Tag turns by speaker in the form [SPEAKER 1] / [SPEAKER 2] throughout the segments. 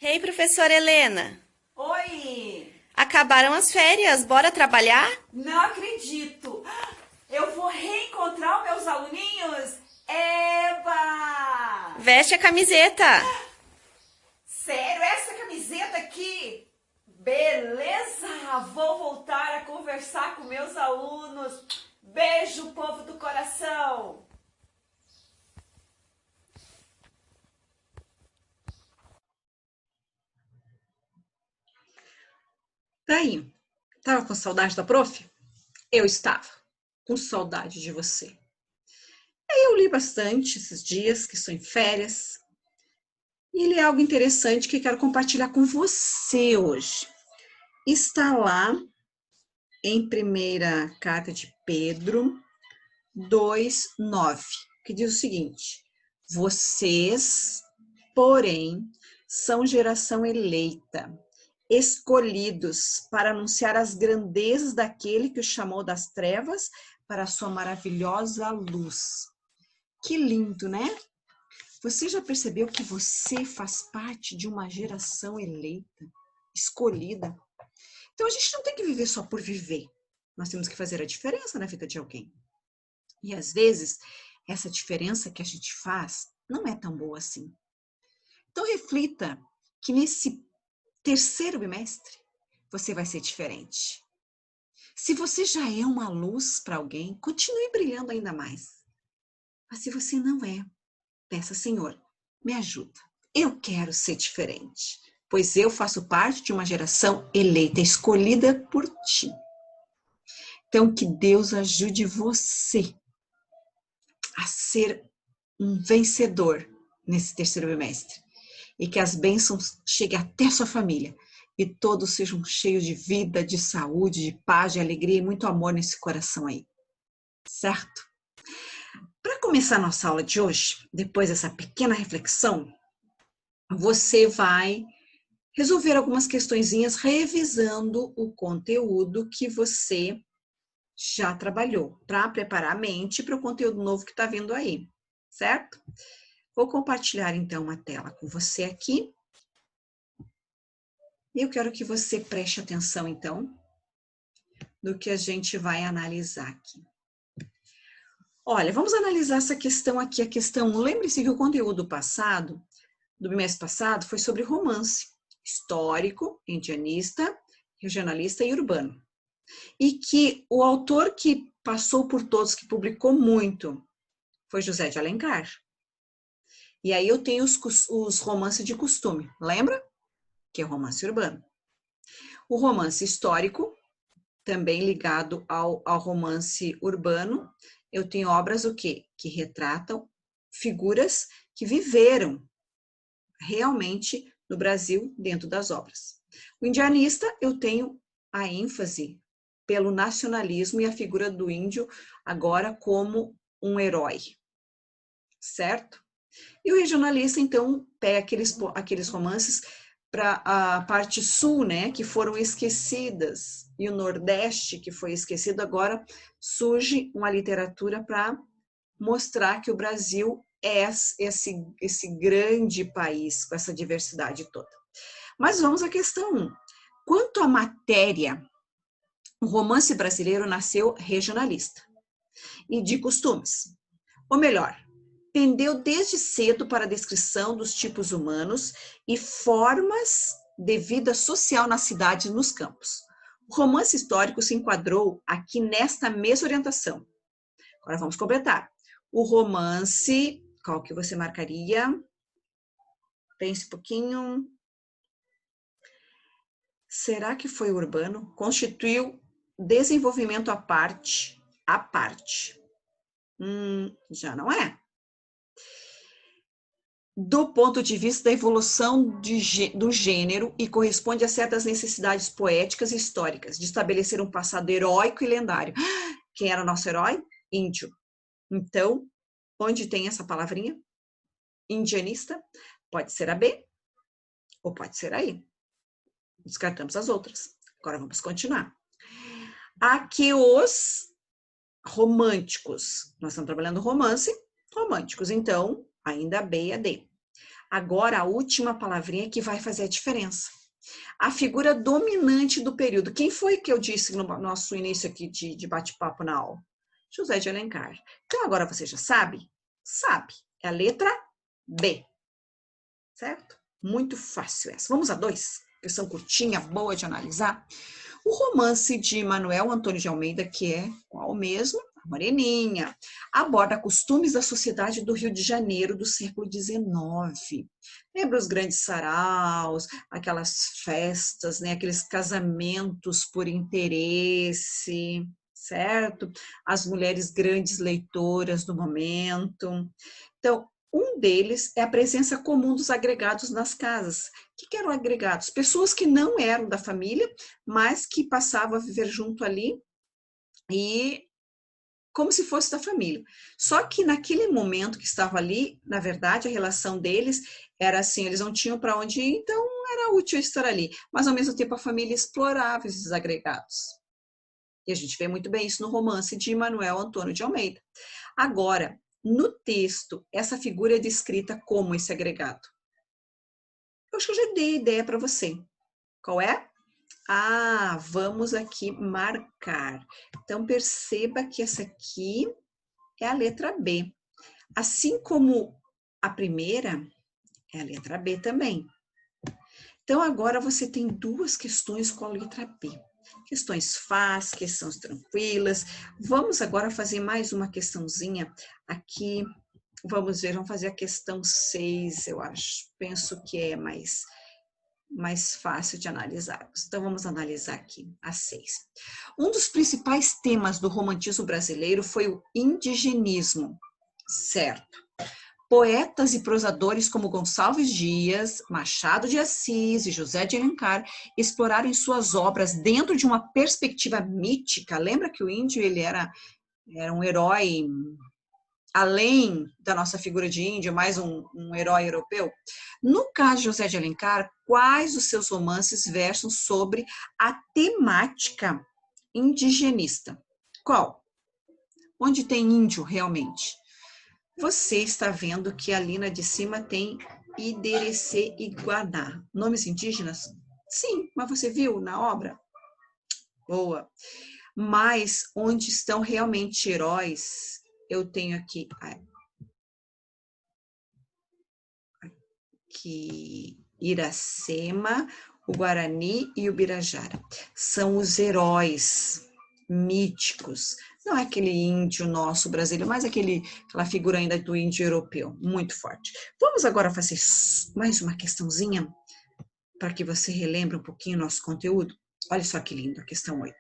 [SPEAKER 1] Ei, professora Helena!
[SPEAKER 2] Oi!
[SPEAKER 1] Acabaram as férias, bora trabalhar?
[SPEAKER 2] Não acredito! Eu vou reencontrar os meus aluninhos? Eba!
[SPEAKER 1] Veste a camiseta!
[SPEAKER 2] Sério, essa camiseta aqui? Beleza! Vou voltar a conversar com meus alunos. Beijo, povo do coração!
[SPEAKER 3] Tá aí. Tava com saudade da prof? Eu estava com saudade de você. Aí eu li bastante esses dias, que estou em férias, e li algo interessante que quero compartilhar com você hoje. Está lá em primeira carta de Pedro 2:9, que diz o seguinte: vocês, porém, são geração eleita, escolhidos para anunciar as grandezas daquele que o chamou das trevas para a sua maravilhosa luz. Que lindo, né? Você já percebeu que você faz parte de uma geração eleita, escolhida? Então a gente não tem que viver só por viver. Nós temos que fazer a diferença na vida de alguém. E às vezes, essa diferença que a gente faz não é tão boa assim. Então reflita que nesse terceiro bimestre você vai ser diferente. Se você já é uma luz para alguém, continue brilhando ainda mais. Mas se você não é, peça, Senhor, me ajuda. Eu quero ser diferente, pois eu faço parte de uma geração eleita, escolhida por ti. Então, que Deus ajude você a ser um vencedor nesse terceiro bimestre e que as bênçãos cheguem até a sua família e todos sejam cheios de vida, de saúde, de paz, de alegria e muito amor nesse coração aí, certo? Para começar a nossa aula de hoje, depois dessa pequena reflexão, você vai resolver algumas questõezinhas revisando o conteúdo que você já trabalhou, para preparar a mente para o conteúdo novo que está vindo aí, certo? Vou compartilhar então uma tela com você aqui. E eu quero que você preste atenção então no que a gente vai analisar aqui. Olha, vamos analisar essa questão aqui, a questão, lembre-se que o conteúdo passado, do bimestre passado, foi sobre romance histórico, indianista, regionalista e urbano. E que o autor que passou por todos, que publicou muito, foi José de Alencar. E aí eu tenho os romances de costume, lembra? Que é romance urbano. O romance histórico, também ligado ao romance urbano, eu tenho obras o quê? Que retratam figuras que viveram realmente no Brasil dentro das obras. O indianista, eu tenho a ênfase pelo nacionalismo e a figura do índio agora como um herói, certo? E o regionalista, então, pega aqueles romances para a parte sul, né, que foram esquecidas, e o Nordeste, que foi esquecido, agora surge uma literatura para mostrar que o Brasil é esse grande país com essa diversidade toda. Mas vamos à questão 1. Quanto à matéria, o romance brasileiro nasceu regionalista e de costumes. Ou melhor, pendeu desde cedo para a descrição dos tipos humanos e formas de vida social na cidade e nos campos. O romance histórico se enquadrou aqui nesta mesma orientação. Agora vamos completar. O romance, qual que você marcaria? Pense um pouquinho. Será que foi urbano? Constituiu desenvolvimento à parte. À parte. Já não é. Do ponto de vista da evolução do gênero e corresponde a certas necessidades poéticas e históricas, de estabelecer um passado heróico e lendário. Quem era o nosso herói? Índio. Então, onde tem essa palavrinha? Indianista, pode ser a B ou pode ser a I. Descartamos as outras. Agora vamos continuar. Aqui os românticos. Nós estamos trabalhando romance, românticos. Então, ainda a B e a D. Agora, a última palavrinha que vai fazer a diferença. A figura dominante do período. Quem foi que eu disse no nosso início aqui de bate-papo na aula? José de Alencar. Então, agora você já sabe? Sabe. É a letra B. Certo? Muito fácil essa. Vamos a 2. Questão curtinha, boa de analisar. O romance de Manuel Antônio de Almeida, que é qual mesmo? A Moreninha, aborda costumes da sociedade do Rio de Janeiro do século XIX. Lembra os grandes saraus, aquelas festas, né? Aqueles casamentos por interesse, certo? As mulheres grandes leitoras do momento. Então, um deles é a presença comum dos agregados nas casas. O que eram agregados? Pessoas que não eram da família, mas que passavam a viver junto ali e como se fosse da família. Só que naquele momento que estava ali, na verdade, a relação deles era assim, eles não tinham para onde ir, então era útil estar ali. Mas, ao mesmo tempo, a família explorava esses agregados. E a gente vê muito bem isso no romance de Manuel Antônio de Almeida. Agora, no texto, essa figura é descrita como esse agregado. Eu acho que eu já dei ideia para você. Qual é? Ah, vamos aqui marcar. Então, perceba que essa aqui é a letra B. Assim como a primeira, é a letra B também. Então, agora você tem 2 questões com a letra B. Questões fáceis, questões tranquilas. Vamos agora fazer mais uma questãozinha aqui. Vamos ver, vamos fazer a questão 6, eu acho. Penso que é mais fácil de analisarmos. Então, vamos analisar aqui a 6. Um dos principais temas do romantismo brasileiro foi o indigenismo, certo? Poetas e prosadores como Gonçalves Dias, Machado de Assis e José de Alencar exploraram em suas obras dentro de uma perspectiva mítica. Lembra que o índio ele era um herói além da nossa figura de índio, mais um herói europeu? No caso de José de Alencar, quais dos seus romances versam sobre a temática indigenista? Qual? Onde tem índio realmente? Você está vendo que ali na de cima tem Iderecê e Guaná. Nomes indígenas? Sim, mas você viu na obra? Boa. Mas onde estão realmente heróis, eu tenho aqui Iracema, o Guarani e o Birajara. São os heróis míticos. Não é aquele índio nosso brasileiro, mas aquela figura ainda do índio europeu, muito forte. Vamos agora fazer mais uma questãozinha para que você relembre um pouquinho o nosso conteúdo. Olha só que lindo, a questão 8.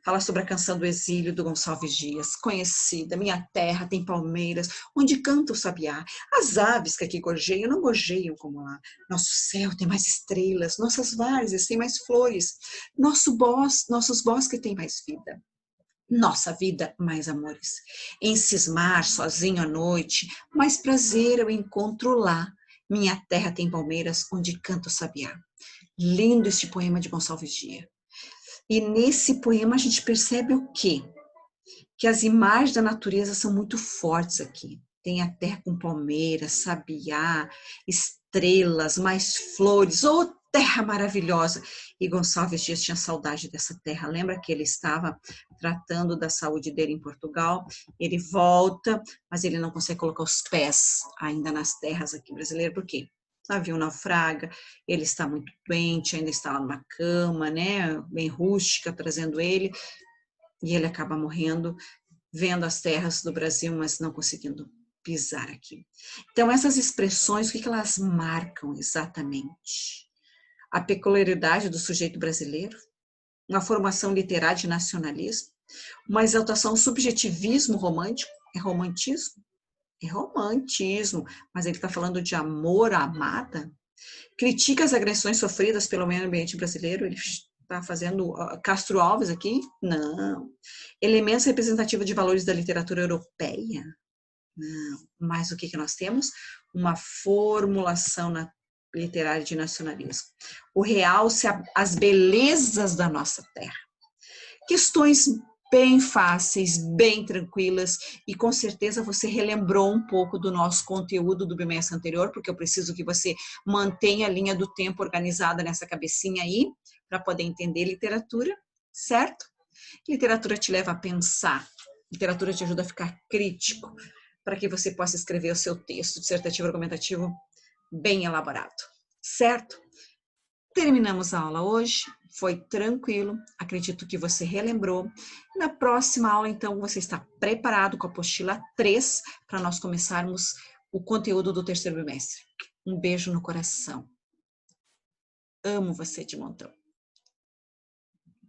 [SPEAKER 3] Fala sobre a canção do exílio do Gonçalves Dias, conhecida, minha terra tem palmeiras, onde canta o sabiá. As aves que aqui gorjeiam, não gorjeiam como lá. Nosso céu tem mais estrelas, nossas várzeas têm mais flores, nossos bosques têm mais vida. Nossa vida, mais amores. Em cismar sozinho à noite, mais prazer eu encontro lá. Minha terra tem palmeiras, onde canta o sabiá. Lindo este poema de Gonçalves Dias. E nesse poema a gente percebe o quê? Que as imagens da natureza são muito fortes aqui. Tem a terra com palmeiras, sabiá, estrelas, mais flores. Oh, terra maravilhosa! E Gonçalves Dias tinha saudade dessa terra. Lembra que ele estava tratando da saúde dele em Portugal? Ele volta, mas ele não consegue colocar os pés ainda nas terras aqui brasileiras. Por quê? Havia um naufraga, ele está muito doente, ainda está lá numa cama, né, bem rústica, trazendo ele, e ele acaba morrendo, vendo as terras do Brasil, mas não conseguindo pisar aqui. Então, essas expressões, o que elas marcam exatamente? A peculiaridade do sujeito brasileiro, uma formação literária de nacionalismo, uma exaltação ao subjetivismo romântico, é romantismo? É romantismo, mas ele está falando de amor à amada. Critica as agressões sofridas pelo meio ambiente brasileiro. Ele está fazendo Castro Alves aqui? Não. Elementos representativos de valores da literatura europeia? Não. Mas o que nós temos? Uma formulação literária de nacionalismo. O realce às belezas da nossa terra. Questões bem fáceis, bem tranquilas e com certeza você relembrou um pouco do nosso conteúdo do bimestre anterior, porque eu preciso que você mantenha a linha do tempo organizada nessa cabecinha aí, para poder entender literatura, certo? Literatura te leva a pensar, literatura te ajuda a ficar crítico, para que você possa escrever o seu texto dissertativo argumentativo bem elaborado, certo? Terminamos a aula hoje, foi tranquilo, acredito que você relembrou. Na próxima aula, então, você está preparado com a apostila 3 para nós começarmos o conteúdo do terceiro bimestre. Um beijo no coração. Amo você de montão.